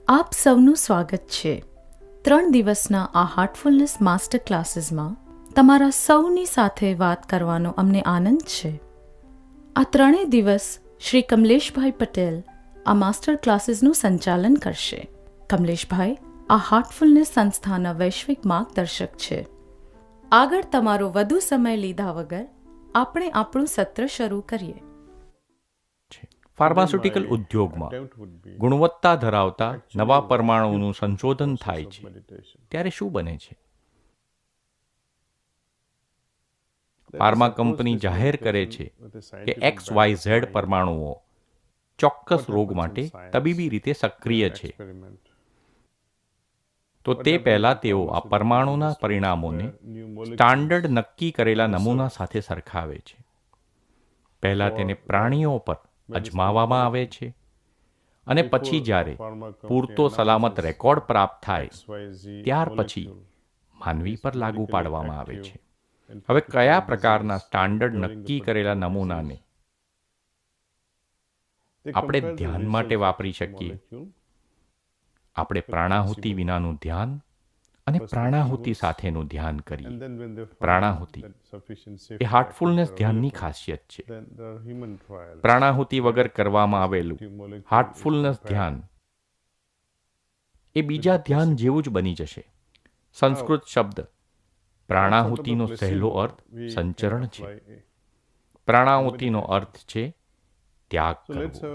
આપ સૌનું સ્વાગત છે 3 દિવસના આ હાર્ટફુલનેસ માસ્ટર ક્લાસીસમાં. તમારા સૌની સાથે વાત કરવાનો અમને આનંદ છે. આ 3 દિવસ શ્રી કમલેશભાઈ પટેલ આ માસ્ટર ક્લાસીસનું સંચાલન કરશે. કમલેશભાઈ આ હાર્ટફુલનેસ સંસ્થાના વૈશ્વિક માર્ગદર્શક છે. આગળ તમારો વધુ સમય લીધા વગર આપણે આપણું સત્ર શરૂ કરીએ. ફાર્માસ્યુટિકલ ઉદ્યોગમાં ગુણવત્તા ધરાવતા નવા પરમાણુનું સંશોધન થાય છે ત્યારે શું બને છે? ફાર્મા કંપની જાહેર કરે છે કે XYZ પરમાણુઓ ચોક્કસ રોગ માટે તબીબી રીતે સક્રિય છે. તો તે પહેલા તેઓ આ પરમાણુના પરિણામોને સ્ટાન્ડર્ડ નક્કી કરેલા નમૂના સાથે સરખાવે છે. પહેલા તેને પ્રાણીઓ પર અજમાવવામાં આવે છે અને પછી જ્યારે પૂરતો સલામત રેકોર્ડ પ્રાપ્ત થાય ત્યાર પછી માનવી પર લાગુ પાડવામાં આવે છે. હવે કયા પ્રકારના સ્ટાન્ડર્ડ નક્કી કરેલા નમૂનાને આપણે ધ્યાન માટે વાપરી શકીએ? આપણે પ્રાણાહુતિ વિનાનું ધ્યાન અને પ્રાણાહુતિ સાથેનું ધ્યાન કરીએ. પ્રાણાહુતિ એ હાર્ટફુલનેસ ધ્યાનની ખાસિયત છે. પ્રાણાહુતિ વગર કરવામાં આવેલું હાર્ટફુલનેસ ધ્યાન એ બીજા ધ્યાન જેવું જ બની જશે. સંસ્કૃત શબ્દ પ્રાણાહુતિનો સહેલો અર્થ સંચરણ છે. પ્રાણાહુતિનો અર્થ છે ત્યાગ કરવો.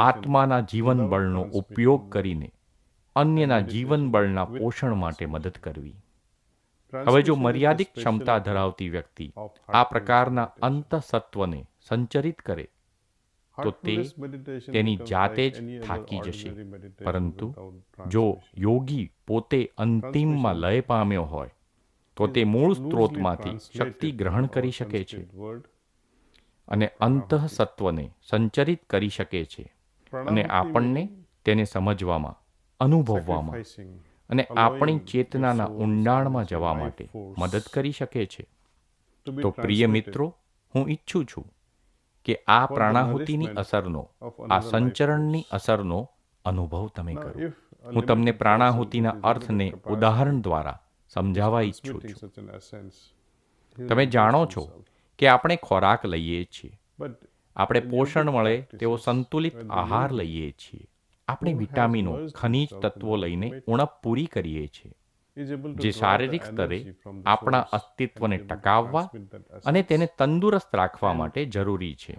આત્માના જીવન બળનો ઉપયોગ કરીને અન્યના જીવન બળના પોષણ માટે મદદ કરવી. હવે જો મર્યાદિત ક્ષમતા ધરાવતી વ્યક્તિ આ પ્રકારના અંતઃસત્વને સંચરિત કરે તો તે તેની જાતે જ થાકી જશે. પરંતુ જો યોગી પોતે અંતિમમાં લય પામ્યો હોય તો તે મૂળ સ્ત્રોતમાંથી શક્તિ ગ્રહણ કરી શકે છે અને અંતઃસત્વને સંચરિત કરી શકે છે અને આપણને તેને સમજવામાં, અનુભવવામાં અને આપણી ચેતનાના ઊંડાણમાં જવા માટે મદદ કરી શકે છે. તો પ્રિય મિત્રો, હું ઈચ્છું છું કે આ પ્રાણાહુતિની અસરનો, આ સંચરણની અસરનો અનુભવ તમે કરો. હું તમને પ્રાણાહુતિના અર્થને ઉદાહરણ દ્વારા સમજાવવા ઈચ્છું છું. તમે જાણો છો કે આપણે ખોરાક લઈએ છીએ, આપણે પોષણ મળે તેવો સંતુલિત આહાર લઈએ છીએ, આપણે વિટામિનો, ખનિજ તત્વો લઈને ઉણપ પૂરી કરીએ છીએ, જે શારીરિક સ્તરે આપણા અસ્તિત્વને ટકાવવા અને તેને તંદુરસ્ત રાખવા માટે જરૂરી છે.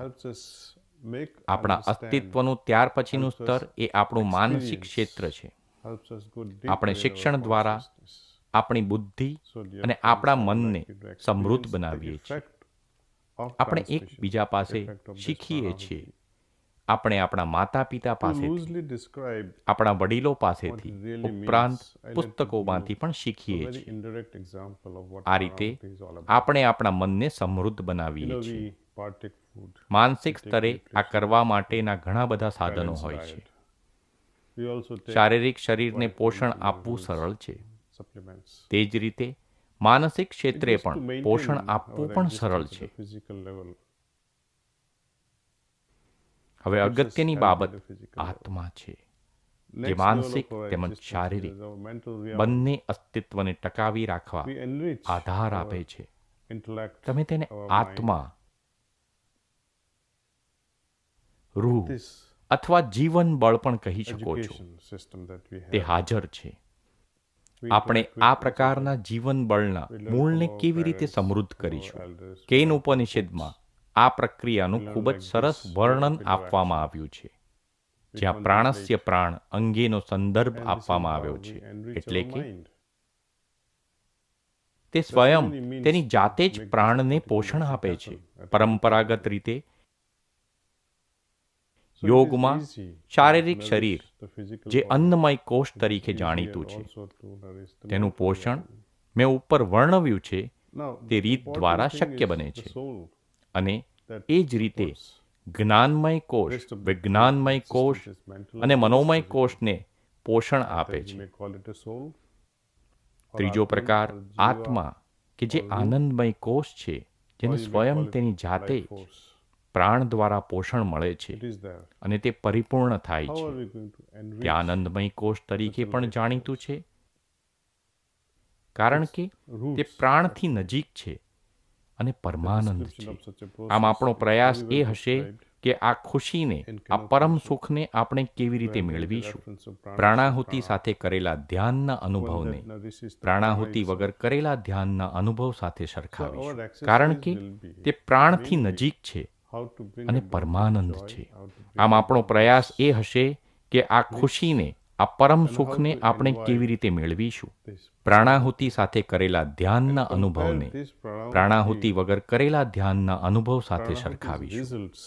આપણા અસ્તિત્વનું ત્યાર પછીનું સ્તર એ આપણું માનસિક ક્ષેત્ર છે. આપણે શિક્ષણ દ્વારા આપણી બુદ્ધિ અને આપણા મનને સમૃદ્ધ બનાવીએ છીએ. આપણે એકબીજા પાસે શીખીએ છીએ. આપણે આપણા માતા પિતા પાસેથી, આપણા વડીલો પાસેથી, ઉપરાંત પુસ્તકોમાંથી પણ શીખીએ છીએ. આ રીતે આપણે આપણા મનને સમૃદ્ધ બનાવીએ છીએ. માનસિક સ્તરે આ કરવા માટેના ઘણા બધા સાધનો હોય છે. શારીરિક શરીરને પોષણ આપવું સરળ છે. તે જ રીતે માનસિક ક્ષેત્રે પણ પોષણ આપવું પણ સરળ છે. હવે અગત્યની બાબત આત્મા છે, જે માનસિક તેમજ શારીરિક બંને અસ્તિત્વને ટકાવી રાખવા આધાર આપે છે. તમે તેને આત્મા, રૂહ અથવા જીવન બળ પણ કહી શકો છો. તે હાજર છે. આપણે આ પ્રકારના જીવન બળના મૂળને કેવી રીતે સમૃદ્ધ કરીશું? કેન ઉપનિષદમાં આ પ્રક્રિયાનું ખૂબ જ સરસ વર્ણન આપવામાં આવ્યું છે, જ્યાં પ્રાણસ્ય પ્રાણ અંગેનો સંદર્ભ આપવામાં આવ્યો છે. એટલે કે તે સ્વયં તેની જાતે જ પ્રાણને પોષણ આપે છે. પરંપરાગત રીતે યોગમાં શારીરિક શરીર, જે અન્નમય કોષ તરીકે જાણીતું છે, તેનું પોષણ મેં ઉપર વર્ણવ્યું છે તે રીત દ્વારા શક્ય બને છે. અને એ જ રીતે જ્ઞાનમય કોષ, વિજ્ઞાનમય કોષ અને મનોમય કોષને પોષણ આપે છે. ત્રીજો પ્રકાર આત્મા, કે જે આનંદમય કોષ છે, જેને સ્વયં તેની જાતે જ પ્રાણ દ્વારા પોષણ મળે છે It is there. અને તે પરિપૂર્ણ થાય How છે. are we going to તે enrich આનંદમય કોષ તરીકે such a પણ life જાણીતું force? છે, કારણ કે તે Roots. પ્રાણથી નજીક છે અને The પરમાનંદ description છે. of such a આમ process આપણો is પ્રયાસ very એ well હશે described કે આ ખુશીને, in આ પરમ connotation, સુખને આપણે કેવી રીતે where there is a મેળવીશું. reference of prana, પ્રાણાહુતિ prana. સાથે કરેલા ધ્યાનના One અનુભવને that nourishes the પ્રાણાહુતિ prana વગર itself. કરેલા ધ્યાનના અનુભવ સાથે So our સરખાવીશું, exercise કારણ કે will be તે પ્રાણથી mainly નજીક છે how to bring અને about પરમાનંદ this joy, છે. how to bring આમ આપણો about પ્રયાસ this એ હશે કે આ ખુશીને, આ પરમ and how સુખને to આપણે invite કેવી રીતે મેળવીશું. this પ્રાણાહુતિ સાથે કરેલા and ધ્યાનના compare અનુભવને this પ્રાણાહુતિ વગર કરેલા ધ્યાનના અનુભવ સાથે pranahuti સરખાવીશું. results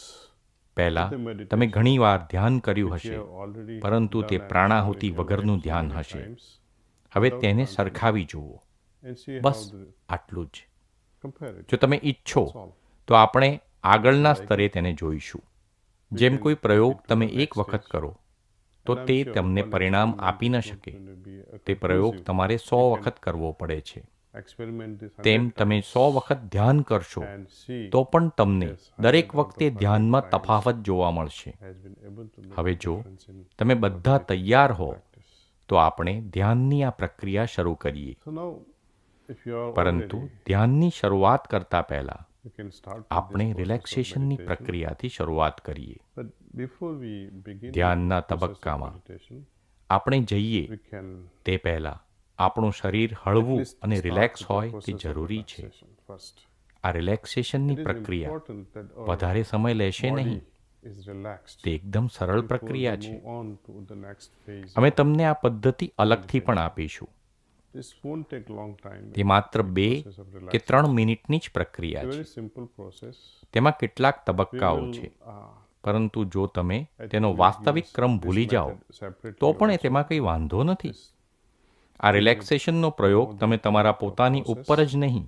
પહેલા with the તમે meditation ઘણીવાર ધ્યાન કર્યું which we હશે, have already પરંતુ તે done and પ્રાણાહુતિ done in વગરનું your ધ્યાન life હશે. times હવે without તેને transcending સરખાવી જુઓ. and see bus how the આટલું જ. compare it. જો તમે ઈચ્છો That's all. તો આપણે આગળના સ્તરે તેને જોઈશું. જેમ કોઈ પ્રયોગ તમે એક વખત કરો તો And I'm તે sure તમને one પરિણામ experiment આપી is ન not શકે. going to be a તે પ્રયોગ conclusive. તમારે 100 You can વખત કરવો પડે છે. experiment this 100 તેમ તમે times 100 વખત ધ્યાન કરશો and see તો પણ તમને yes, 100 દરેક out of વખતે 100 ધ્યાનમાં times તફાવત જોવા મળશે. has been able to make હવે a જો difference in તમે our બધા ability to તૈયાર હો practice. તો આપણે ધ્યાનની આ પ્રક્રિયા શરૂ કરીએ. So now, if you are પરંતુ already, ધ્યાનની શરૂઆત કરતા પહેલા you can start with આપણે this process of રિલેક્સેશનની meditation. પ્રક્રિયાથી શરૂઆત કરીએ. But before we begin ધ્યાનના the process of તબક્કામાં meditation, આપણે જઈએ we can તે પહેલા આપણું શરીર at હળવું least અને start રિલેક્સ with the હોય તે process of જરૂરી છે. relaxation first. આ રિલેક્સેશનની It is પ્રક્રિયા important that our વધારે સમય લેશે body નહીં. is relaxed તે એકદમ સરળ before પ્રક્રિયા we છે. move on to the next phase. અમે તમને આ પદ્ધતિ અલગથી પણ આપીશું. This won't take long time. તે માત્ર The 2 process of કે relaxation. 3 મિનિટની જ It's પ્રક્રિયા a છે. very simple process. તેમાં કેટલાક We તબક્કાઓ will, છે, uh, પરંતુ જો તમે I think તેનો we'll વાસ્તવિક use ક્રમ this ભૂલી જાઓ method separately તો પણ also. તેમાં કંઈ વાંધો નથી. This આ રિલેક્સેશનનો પ્રયોગ તમે તમારા પોતાની ઉપર જ નહીં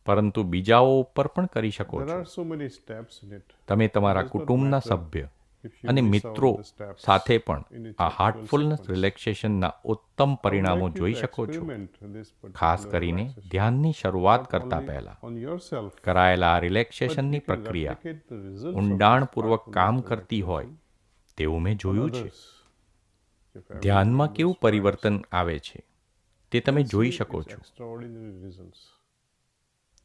પરંતુ બીજાઓ ઉપર પણ કરી શકો there છો. are so many steps in it. તમે તમારા It does not કુટુંબના matter સભ્ય if you અને miss out મિત્રો the steps સાથે પણ in its આ actual હાર્ટફુલનેસ sequence. રિલેક્સેશનના ઉત્તમ I would પરિણામો like you જોઈ to શકો છો. experiment this ખાસ particular કરીને relaxation, ધ્યાનની શરૂઆત not કરતા only પહેલા on yourself, કરાયેલા આ but રિલેક્સેશનની you can પ્રક્રિયા replicate the results of ઊંડાણપૂર્વક this કામ heartfulness કરતી હોય relaxation તેવું મેં on જોયું છે. others. If everyone ધ્યાનમાં કેવું understands, પરિવર્તન આવે છે તે તમે you'll જોઈ see શકો its છો. extraordinary results.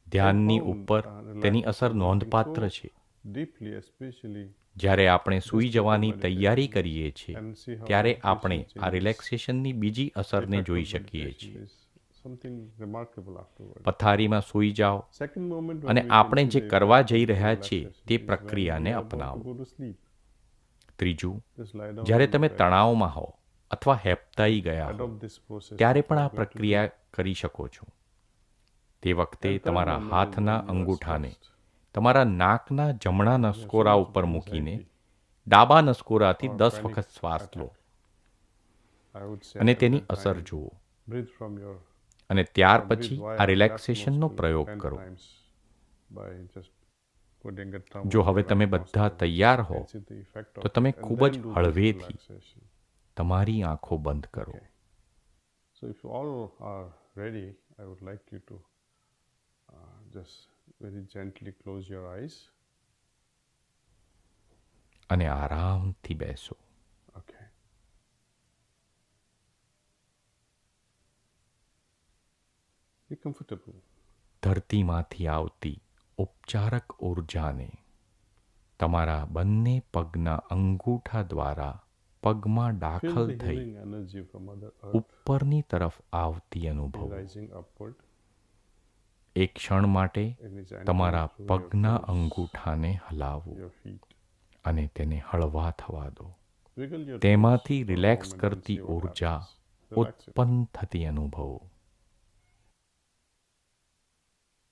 ધ્યાનની I found, ઉપર તેની અસર relaxation નોંધપાત્ર working છે. so deeply, especially જ્યારે આપણે સૂઈ Just જવાની before તૈયારી meditation કરીએ છીએ and see how ત્યારે meditation આપણે આ changes રિલેક્સેશનની બીજી the અસરને effect જોઈ of શકીએ meditation છીએ. is something remarkable afterward. પથારીમાં સૂઈ જાઓ Second moment when અને we can આપણે see જે the કરવા effect જઈ of the રહ્યા છીએ relaxation તે is when પ્રક્રિયાને we are about to અપનાવો. go to sleep. ત્રીજું, Just lie down જ્યારે on તમે the bed. તણાવમાં હો અથવા હેપતાઈ ગયા હો Adopt this process ત્યારે which પણ we આ are going to do. પ્રક્રિયા કરી શકો છો. તે વખતે And third તમારા moment is હાથના when you are અંગૂઠાને stressed. તમારા નાકના જમણા You have so નસકોરા much ઉપર of મૂકીને anxiety ડાબા નસકોરાથી or 10 panic વખત શ્વાસ લો I would say અને at તેની that અસર time, જુઓ breathe from your અને ત્યાર breathe પછી via આ left રિલેક્સેશનનો nostril પ્રયોગ 10 કરો. times by just putting a thumb જો on હવે your તમે right બધા nostril તૈયાર હો and see the effect તો of તમે it, and ખૂબ then જ do this હળવેથી relaxation. તમારી આંખો બંધ કરો. Okay. So if you all are ready, I would like you to just very gently close your eyes. અને આરામથી બેસો. Okay. Be comfortable. ધરતીમાંથી આવતી ઉપચારક ઊર્જાને તમારા બંને પગના અંગૂઠા દ્વારા પગમાં Feel દાખલ the થઈ healing energy from Mother Earth ઉપરની તરફ આવતી અનુભવો. rising upward એક ક્ષણ માટે and is તમારા entering through your પગના toes, અંગૂઠાને હલાવો your feet. અને તેને હળવા થવા દો. Wiggle your તેમાંથી toes for a relax moment and કરતી see what ઊર્જા happens. Relax it. ઉત્પન્ન થતી અનુભવો.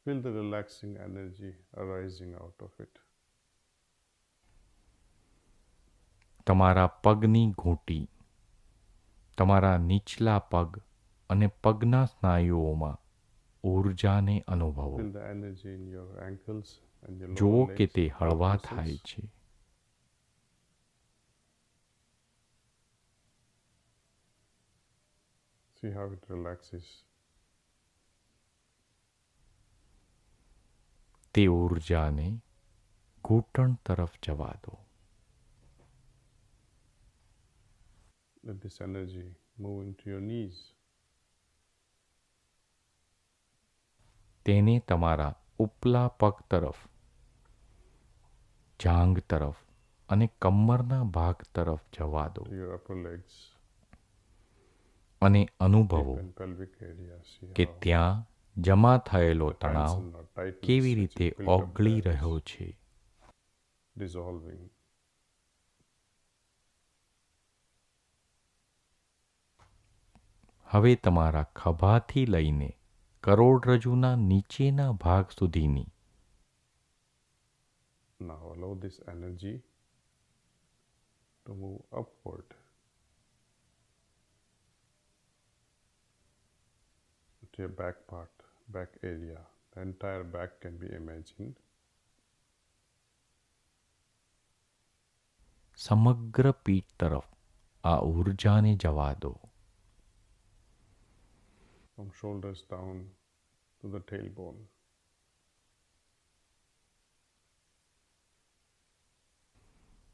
Feel the relaxing energy arising out of it. તમારા પગની ઘૂંટી, તમારા નીચલા પગ અને પગના સ્નાયુઓમાં ઊર્જાને અનુભવો. Feel the energy in your ankles and your જુઓ lower કે legs, તે calf હળવા muscles. થાય છે. See how it relaxes. તે ઊર્જાને ઘૂંટણ તરફ જવા દો. Let this energy move into your knees. તેને તમારા ઉપલા પગ તરફ, જાંઘ તરફ અને કમરના ભાગ તરફ જવા દો To your upper legs, અને hip અનુભવો and pelvic area. See કે how ત્યાં જમા થયેલો the તણાવ tension or tightness કેવી which રીતે is built up ઓગળી there રહ્યો is છે. dissolving. હવે તમારા ખભાથી લઈને કરોડરજ્જુના નીચેના ભાગ સુધીની Now allow this energy to move upward to your back part, back area. The entire back can be imagined. સમગ્ર પીઠ તરફ આ ઊર્જાને જવા દો. From shoulders down to the tailbone.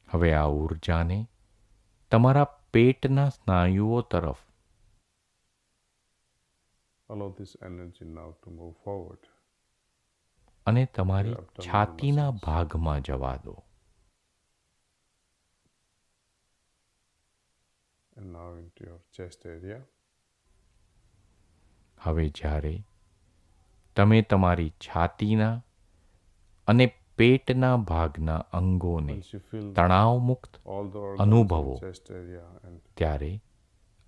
હવે આ ઊર્જાને તમારા પેટના સ્નાયુઓ તરફ, Allow this energy now to move forward. અને તમારી Your abdominal છાતીના muscles. ભાગમાં જવા દો. And now into your chest area. હવે જ્યારે તમે તમારી છાતીના અને પેટના ભાગના અંગોને Once you feel તણાવમુક્ત all the organs અનુભવો in chest area and ત્યારે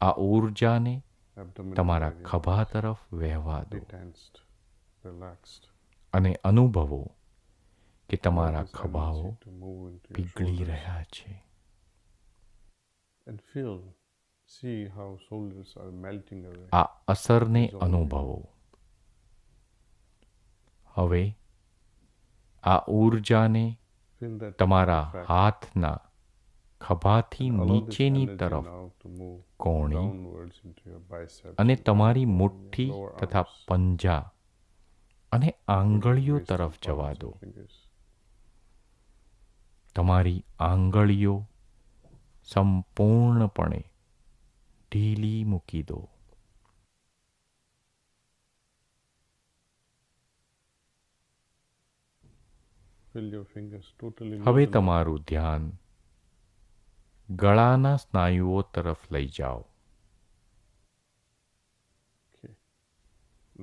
આ ઊર્જાને abdominal તમારા area ખભા તરફ વહેવા દો detensed, relaxed. અને અનુભવો કે Allow તમારા this ખભાઓ energy to move into your પીગળી shoulders રહ્યા છે. and feel, see how shoulders are melting away. આ અસરને Dissolving. અનુભવો. હવે આ ઊર્જાને Feel that તમારા effect. હાથના ખભાથી Allow this નીચેની energy તરફ now to move કોણી downwards into your biceps અને and તમારી down to મુઠ્ઠી your lower તથા arms. પંજા અને આંગળીઓ Wrist and તરફ જવા palms દો. and fingers. તમારી આંગળીઓ સંપૂર્ણપણે ઢીલી મૂકી દો. Feel your fingers totally હવે loosen up. તમારું ધ્યાન ગળાના સ્નાયુઓ તરફ લઈ જાઓ. Okay.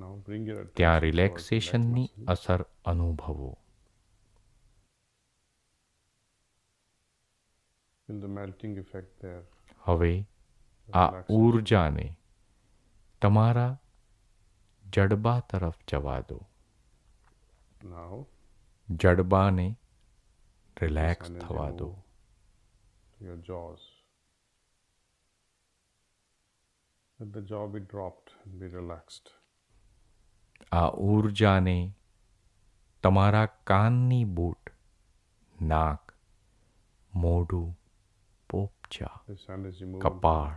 Now bring your ત્યાં attention towards the neck રિલેક્સેશનની muscle. અસર અનુભવો. Feel the melting effect there. હવે આ Relaxation. ઊર્જાને તમારા જડબા તરફ જવા દો. Now જડબાને this રિલેક્સ energy થવા દો. move to your jaws. Let the jaw be dropped and be relaxed. આ ઊર્જાને તમારા કાનની બૂટ, નાક, મોઢું, પોપચા, This energy move કપાળ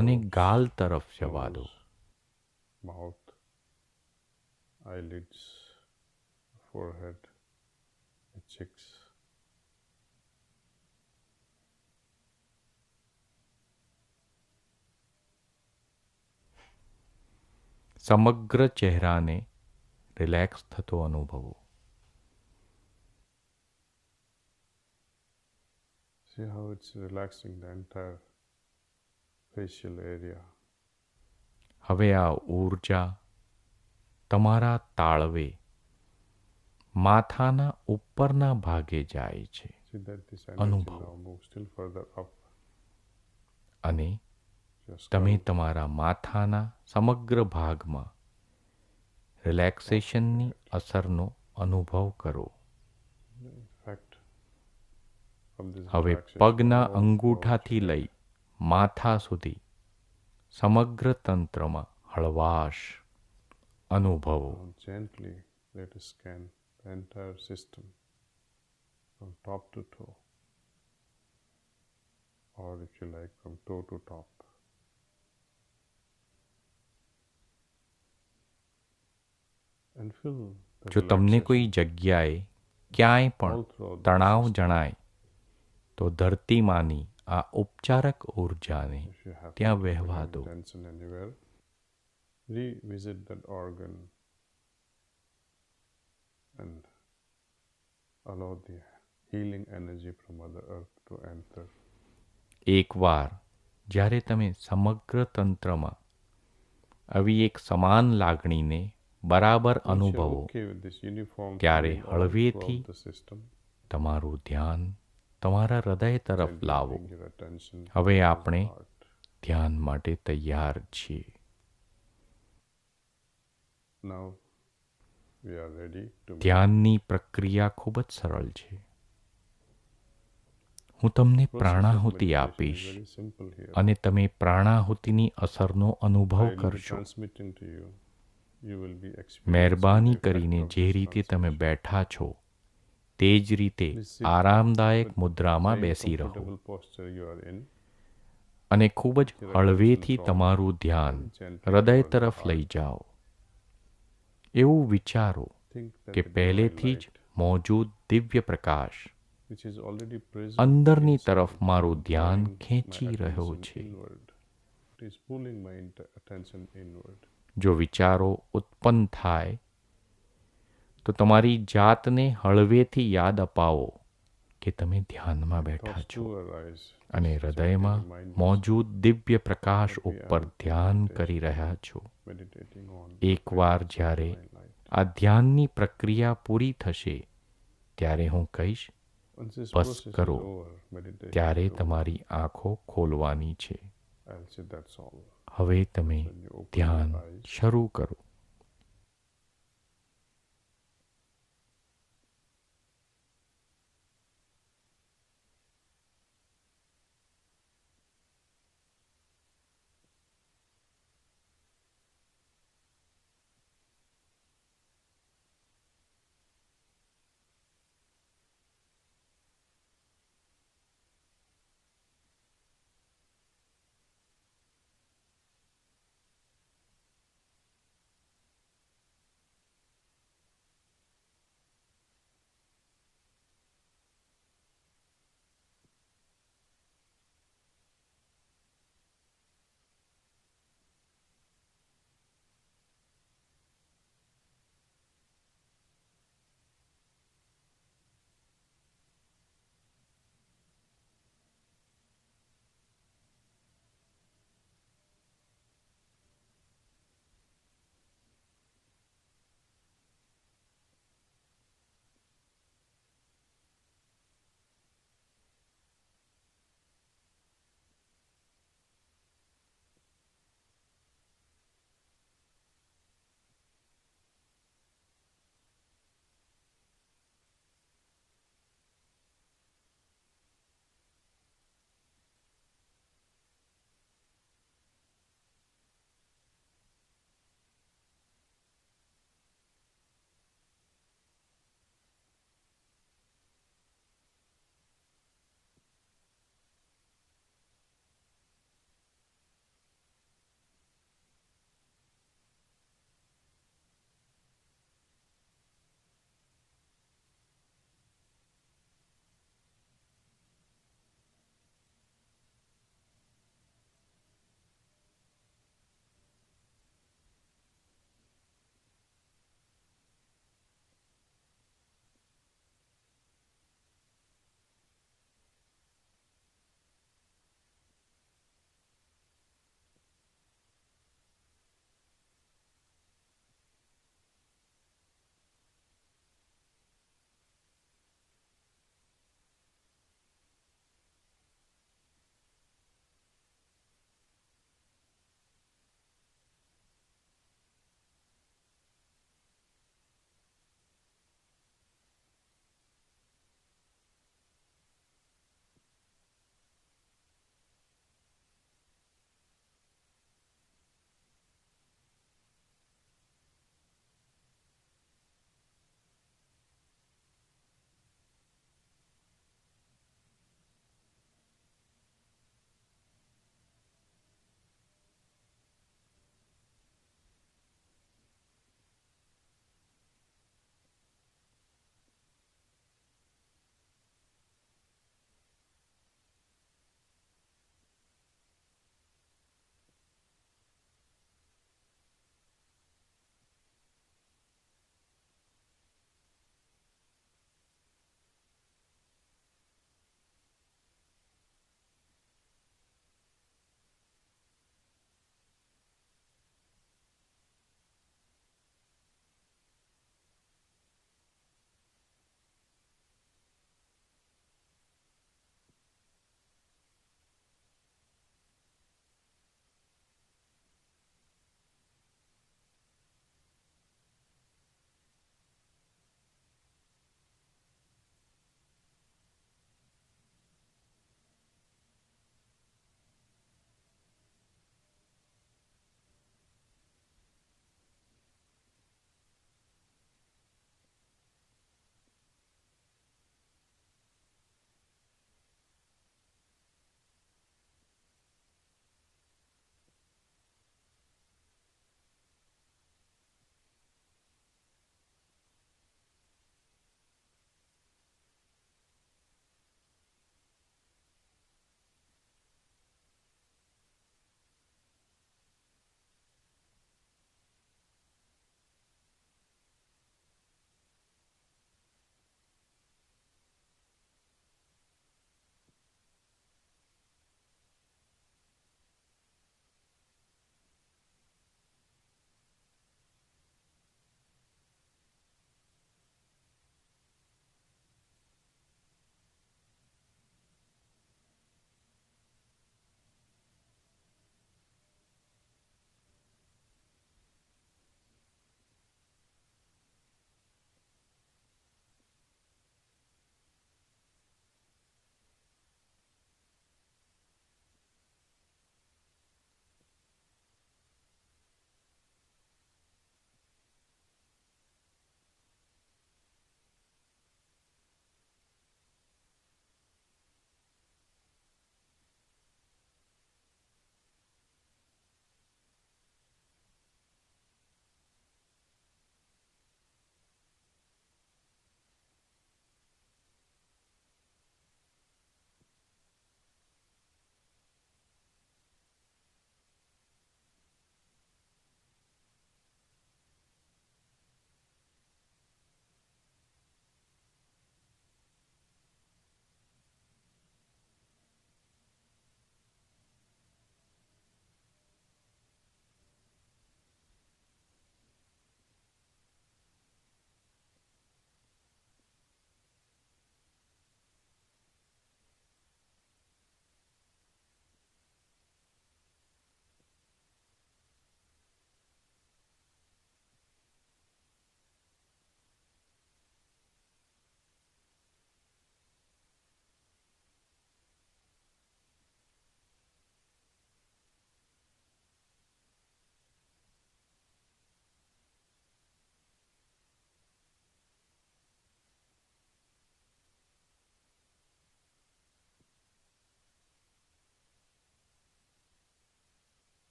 અને earlobes, ગાલ તરફ જવા દો. nose, mouth, eyelids, forehead, the cheeks. સમગ્ર ચહેરાને રિલેક્સ થતો અનુભવો. See how it's relaxing the entire facial area. હવે આ ઊર્જા તમારા તાળવે, માથાના ઉપરના ભાગે જાય છે See that this energy અનુભવો. now moves still further up અને your તમે skull. તમારા માથાના સમગ્ર ભાગમાં રિલેક્સેશનની અસરનો અનુભવ કરો. In fact, from this હવે relaxation પગના all અંગૂઠાથી throughout લઈ માથા સુધી સમગ્ર તંત્રમાં હળવાશ અનુભવો. now gently let us scan the entire system from top to toe, or if you like, from toe to top. And feel the જો તમને કોઈ relaxation. જગ્યાએ ક્યાંય પણ all throughout the તણાવ system. જણાય તો ધરતીમાંની આ ઉપચારક ઉર્જાને If you happen ત્યાં to વહેવા bring દો. tension anywhere, revisit that organ and allow the healing energy from Mother Earth to enter. એકવાર જ્યારે તમે સમગ્ર તંત્રમાં આવી એક સમાન લાગણીને બરાબર Once you're અનુભવો okay with this uniform ત્યારે feeling all હળવેથી throughout the system, તમારું ધ્યાન તમારા હૃદય તરફ gently લાવો. bring your attention હવે towards the આપણે heart. ધ્યાન માટે તૈયાર છીએ. Now we are ready to move. ધ્યાનની પ્રક્રિયા ખૂબ જ સરળ છે. હું તમને Process of પ્રાણાહુતિ meditation is આપીશ very simple here. અને તમે પ્રાણાહુતિની અસરનો અનુભવ I will be કરશો. transmitting to you. You will be experiencing મહેરબાની the effect કરીને of જે this રીતે તમે translation. બેઠા છો તે જ રીતે Please sit આરામદાયક with મુદ્રામાં same બેસી રહો comfortable posture you are in. અને ખૂબ જ Your હળવેથી attention તમારું drawn ધ્યાન very gently હૃદય towards the તરફ heart. લઈ જાઓ. એવું વિચારો Think that કે the divine પહેલેથી જ light, મોજૂદ દિવ્ય પ્રકાશ which is already present અંદરની inside, તરફ મારું is ધ્યાન drawing ખેંચી my રહ્યો attention છે. inward. It is pulling my attention inward. જો વિચારો ઉત્પન્ન થાય તો તમારી જાતને હળવેથી યાદ અપાવો કે તમે ધ્યાનમાં બેઠા Thoughts છો do arise. અને Just હૃદયમાં gently remind yourself મોજૂદ દિવ્ય પ્રકાશ that we ઉપર are ધ્યાન meditation, કરી રહ્યા છો. meditating on એકવાર presence of જ્યારે divine light. આ ધ્યાનની પ્રક્રિયા પૂરી થશે ત્યારે હું કહીશ Once this bus process is કરો. over, meditation ત્યારે is over, તમારી આંખો ખોલવાની છે. I'll say that's all. હવે તમે When you open ધ્યાન your eyes, શરૂ કરો.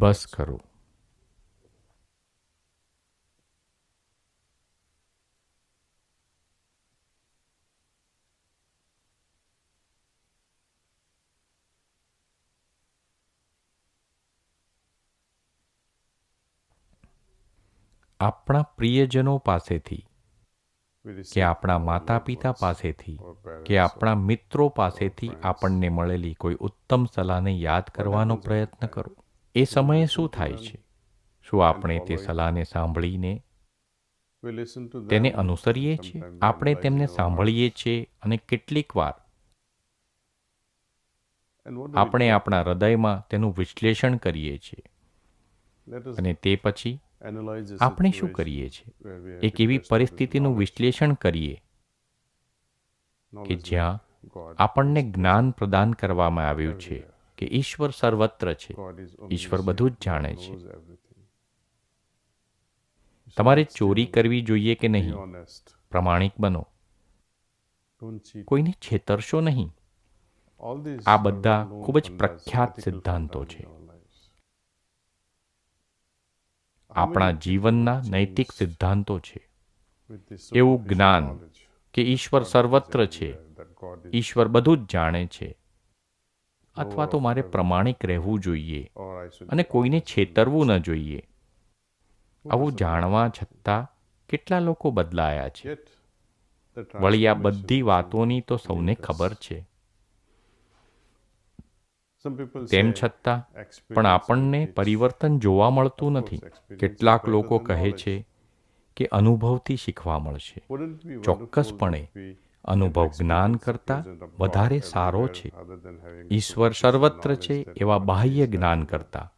બસ કરો. આપણા પ્રિયજનો પાસેથી કે આપણા માતા પિતા પાસેથી કે આપણા મિત્રો પાસેથી આપણને મળેલી કોઈ ઉત્તમ સલાહને યાદ કરવાનો પ્રયત્ન કરો. એ સમયે શું થાય છે? શું આપણે તે સલાહને સાંભળીને તેને અનુસરીએ છીએ? આપણે તેમને સાંભળીએ છીએ અને કેટલીક વાર આપણે આપણા હૃદયમાં તેનું વિશ્લેષણ કરીએ છીએ. અને તે પછી આપણે શું કરીએ છીએ? એક એવી પરિસ્થિતિનું વિશ્લેષણ કરીએ કે જ્યાં આપણને જ્ઞાન પ્રદાન કરવામાં આવ્યું છે કે ઈશ્વર સર્વત્ર છે, ઈશ્વર બધું જ જાણે છે. તમારે ચોરી કરવી જોઈએ કે નહીં? પ્રમાણિક બનો. કોઈને છેતરશો નહીં. આ બધા ખૂબ જ પ્રખ્યાત સિદ્ધાંતો છે. આપણા જીવનના નૈતિક સિદ્ધાંતો છે. એવું જ્ઞાન કે ઈશ્વર સર્વત્ર છે, ઈશ્વર બધું જ જાણે છે, અથવા તો મારે પ્રમાણિક રહેવું જોઈએ અને કોઈને છેતરવું ન જોઈએ. આવું જાણવા છતાં કેટલા લોકો બદલાયા છે. વળી આ બધી વાતોની તો સૌને ખબર છે. તેમ છતાં પણ આપણને પરિવર્તન જોવા મળતું નથી. કેટલાક લોકો કહે છે કે અનુભવથી શીખવા મળશે. ચોક્કસપણે અનુભવ જ્ઞાન કરતાં વધારે સારો છે, ઈશ્વર સર્વત્ર છે એવા બાહ્ય જ્ઞાન કરતાં.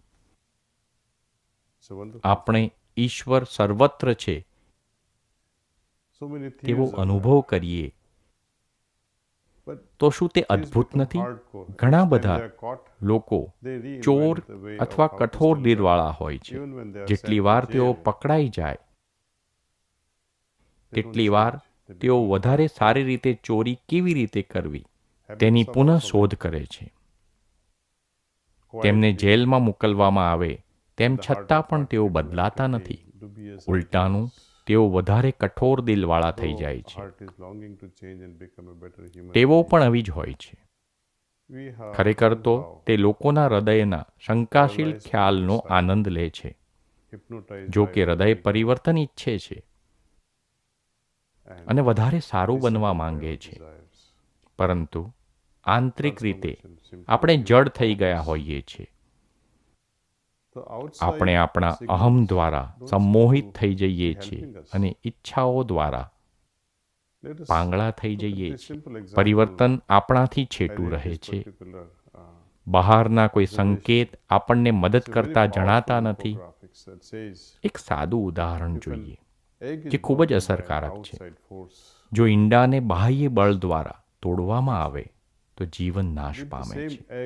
આપણે ઈશ્વર સર્વત્ર છે તેવો અનુભવ કરીએ તો શું તે અદ્ભુત નથી? ઘણા બધા લોકો ચોર અથવા કઠોર દિલવાળા હોય છે. જેટલી વાર તેઓ પકડાઈ જાય તેટલી વાર તેઓ વધારે સારી રીતે ચોરી કેવી રીતે કરવી તેની પુનઃ શોધ કરે છે. તેમને જેલમાં મોકલવામાં આવે તેમ છતાં પણ તેઓ બદલાતા નથી. ઉલટાનું તેઓ વધારે કઠોર દિલવાળા થઈ જાય છે. તેઓ પણ આવી જ હોય છે. ખરેખર તો તે લોકોના હૃદયના શંકાશીલ ખ્યાલનો આનંદ લે છે. જો કે હૃદય પરિવર્તન ઈચ્છે છે અને વધારે સારું બનવા માંગે છે, પરંતુ આંતરિક રીતે આપણે જડ થઈ ગયા હોઈએ છીએ. આપણે આપણા અહમ દ્વારા સંમોહિત થઈ જઈએ છીએ અને ઈચ્છાઓ દ્વારા પાંગળા થઈ જઈએ છીએ. પરિવર્તન આપણાથી છેટું રહે છે. બહારના કોઈ સંકેત આપણને મદદ કરતા જણાતા નથી. એક સાદું ઉદાહરણ જોઈએ જે ખૂબ જ અસરકારક છે. જો ઈંડાને બાહ્ય બળ દ્વારા તોડવામાં આવે તો જીવન નાશ પામે છે.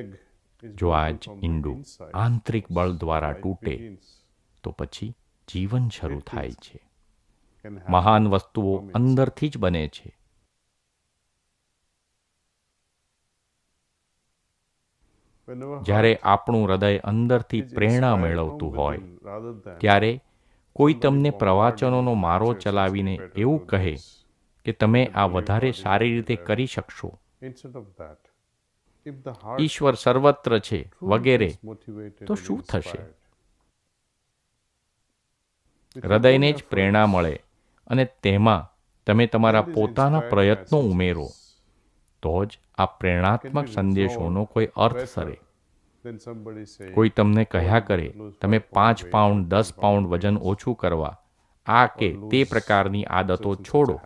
જો આ જ ઈંડું આંતરિક બળ દ્વારા તૂટે તો પછી જીવન શરૂ થાય છે. મહાન વસ્તુઓ અંદરથી જ બને છે. જ્યારે આપણું હૃદય અંદરથી પ્રેરણા મેળવતું હોય ત્યારે કોઈ તમને પ્રવચનોનો મારો ચલાવીને એવું કહે કે તમે આ વધારે સારી રીતે કરી શકશો, ઈશ્વર સર્વત્ર છે વગેરે, તો શું થશે? હૃદયને જ પ્રેરણા મળે અને તેમાં તમે તમારા પોતાના પ્રયત્નો ઉમેરો તો જ આ પ્રેરણાત્મક સંદેશોનો કોઈ અર્થ સરે. કોઈ તમને કહ્યા કરે તમે 5 પાઉન્ડ 10 પાઉન્ડ વજન ઓછું કરવા આ કે તે પ્રકારની આદતો છોડો,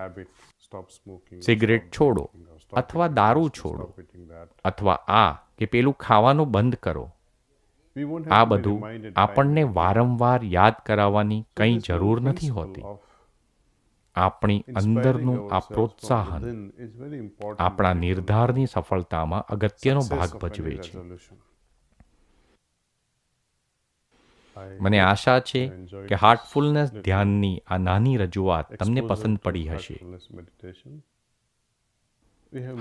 સિગરેટ છોડો અથવા દારૂ છોડો અથવા આ કે પેલું ખાવાનું બંધ કરો. આ બધું આપણને વારંવાર યાદ કરાવવાની કંઈ જરૂર નથી હોતી. આપણી અંદરનું આ પ્રોત્સાહન આપણા નિર્ધારની સફળતામાં અગત્યનો ભાગ ભજવે છે. મને આશા છે કે હાર્ટફુલનેસ ધ્યાનની આ નાની રજૂઆત તમને પસંદ પડી હશે.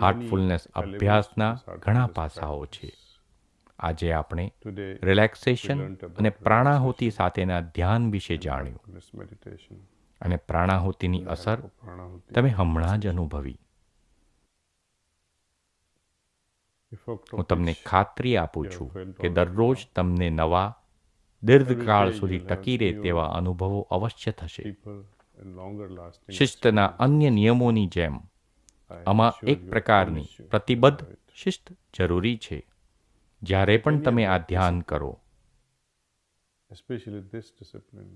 હાર્ટફુલનેસ અભ્યાસના ઘણા પાસાઓ છે. આજે આપણે Today, relaxation we learnt about અને પ્રાણાહુતિ relaxation સાથેના ધ્યાન વિશે જાણ્યું mindfulness meditation, અને પ્રાણાહુતિની the અસર help of Pranahuti. તમે હમણાં જ અનુભવી. Effect હું of તમને which ખાતરી આપું you have છું felt કે already દરરોજ now. તમને નવા દીર્ઘકાળ Every day સુધી you'll have ટકી રહે new તેવા અનુભવો અવશ્ય થશે. deeper and longer lasting શિસ્તના experience. અન્ય નિયમોની જેમ I આમાં assure એક you, I પ્રકારની promise you, પ્રતિબદ્ધ you have it. શિસ્ત જરૂરી છે. જ્યારે પણ Any તમે આ other ધ્યાન discipline, કરો especially this discipline,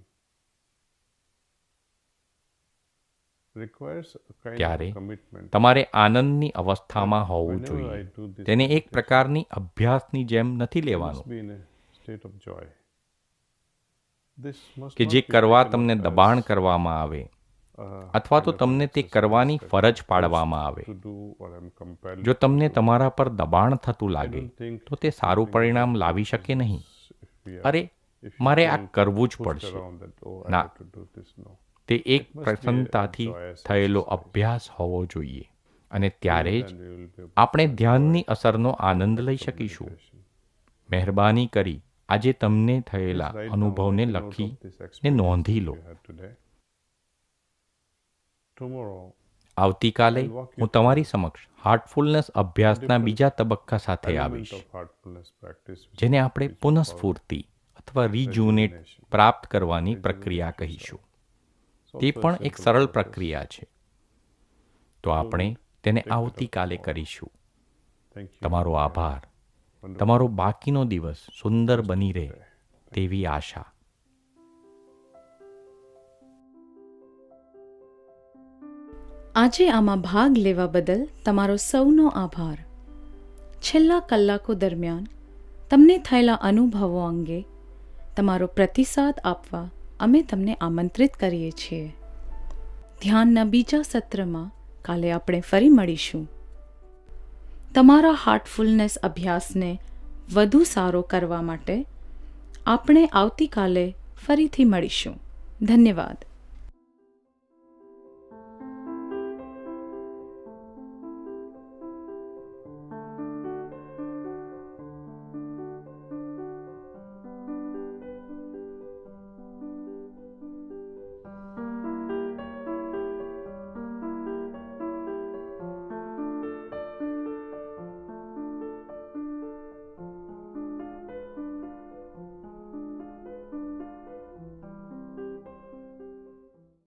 requires a kind ત્યારે of commitment. તમારે આનંદની અવસ્થામાં હોવું Whenever I જોઈએ. do this તેને એક meditation, પ્રકારની અભ્યાસની જેમ નથી I must લેવાનું be in a state of joy. This must કે not જે be કરવા taken તમને up દબાણ as, કરવામાં આવે અથવા kind તો of an તમને તે exercise કરવાની that ફરજ I'm પાડવામાં forced આવે. to do or I'm compelled જો to તમને do. તમારા પર દબાણ થતું I લાગે don't think તો તે સારું something પરિણામ like લાવી this શકે is નહીં. if we are- અરે if you મારે આ feel કરવું જ pushed પડશે. around that, oh, I ના. have to do this. No. તે એક It must be a પ્રસન્નતાથી joyous થયેલો exercise. અભ્યાસ હોવો જોઈએ અને ત્યારે જ Then we will be able આપણે to ધ્યાનની enjoy અસરનો the આનંદ લઈ effects of શકીશું. meditation. મહેરબાની કરી આજે તમને Please થયેલા write down, અનુભવને make a note લખી of this ને experience નોંધી લો. you had today. Tomorrow, આવતીકાલે I'll walk you હું તમારી સમક્ષ હાર્ટફુલનેસ અભ્યાસના different બીજા તબક્કા સાથે element આવીશ of heartfulness practice, which જેને is- આપણે which is called પુનઃસ્ફૂર્તિ અથવા રિજુનેટ rejuvenation. પ્રાપ્ત કરવાની પ્રક્રિયા Rejuvenate કહીશું. It's તે also a પણ એક simple સરળ process. પ્રક્રિયા છે. તો આપણે તેને take it up આવતીકાલે tomorrow. કરીશું. Thank you. તમારો આભાર. Wonderful. તમારો બાકીનો દિવસ સુંદર બની રહે તેવી આશા. આજે આમાં ભાગ લેવા બદલ તમારો સૌનો આભાર. છેલ્લા કલાકો દરમિયાન તમને થયેલા અનુભવો અંગે તમારો પ્રતિસાદ આપવા અમે તમને આમંત્રિત કરીએ છીએ. ધ્યાનના બીજા સત્રમાં કાલે આપણે ફરી મળીશું. તમારા હાર્ટફુલનેસ અભ્યાસને વધુ સારો કરવા માટે આપણે આવતીકાલે ફરીથી મળીશું. ધન્યવાદ.